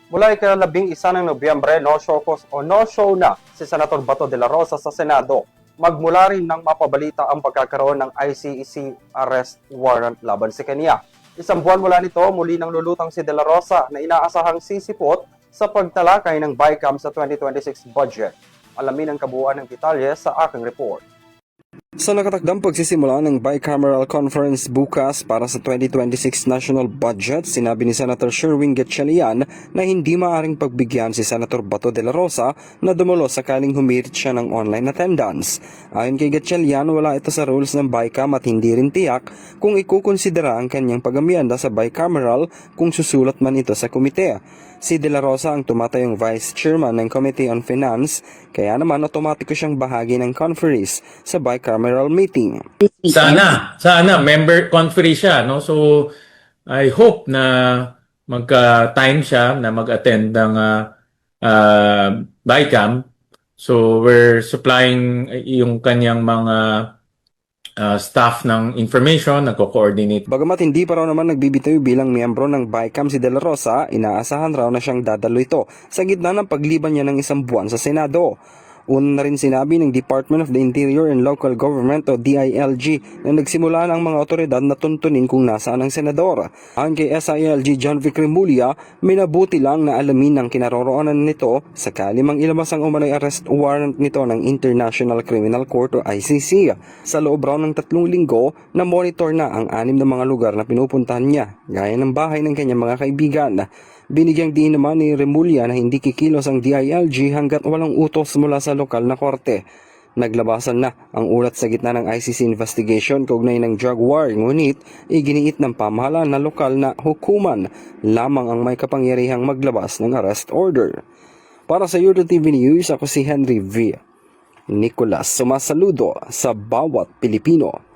Mula ika-11 ng Nobyembre, no-show na si Senator Bato de la Rosa sa Senado. Magmula rin nang mapabalita ang pagkakaroon ng ICC arrest warrant laban sa kanya. Isang buwan mula nito, muli nang lulutang si de la Rosa na inaasahang sisipot sa pagtalakay ng BICAM sa 2026 budget. Alamin ang kabuuan ng detalye sa aking report. Sa nakatakdang pagsisimula ng Bicameral Conference bukas para sa 2026 National Budget, sinabi ni Senator Sherwin Gatchalian na hindi maaaring pagbigyan si Senator Bato de la Rosa na dumulo sakaling humirit siya ng online attendance. Ayon kay Gatchalian, wala ito sa rules ng BICAM at hindi rin tiyak kung ikukonsidera ang kanyang pag-amyenda sa Bicameral kung susulat man ito sa komite. Si De La Rosa ang tumatayong Vice Chairman ng Committee on Finance, kaya naman otomatiko siyang bahagi ng conference sa bicameral meeting. Sana member conference siya, no? So I hope na magka-time siya na mag-attend ng BICAM. So we're supplying yung kanyang mga staff ng information, nagko-coordinate. Bagamat hindi pa raw naman nagbibitaw bilang miyembro ng BICAM si De La Rosa, inaasahan raw na siyang dadalo ito sa gitna ng pagliban niya ng isang buwan sa Senado. Una na rin sinabi ng Department of the Interior and Local Government o DILG na nagsimula ng mga otoridad na tuntunin kung nasaan ang senador. Ayon kay SILG John Vic Remulla, minabuti lang na alamin ang kinaroroonan nito sakali mang ilabas ang umano'y arrest warrant nito ng International Criminal Court o ICC. Sa loob raw ng 3 linggo, na monitor na ang 6 na mga lugar na pinupuntahan niya, gaya ng bahay ng kanyang mga kaibigan. Binigyang diin naman ni Remulla na hindi kikilos ang DILG hanggat walang utos mula sa lokal na korte. Naglabasan na ang ulat sa gitna ng ICC investigation kaugnay ng drug war, ngunit iginiit ng pamahalaan na lokal na hukuman lamang ang may kapangyarihang maglabas ng arrest order. Para sa URTV News, ako si Henry V. Nicolas, sumasaludo sa bawat Pilipino.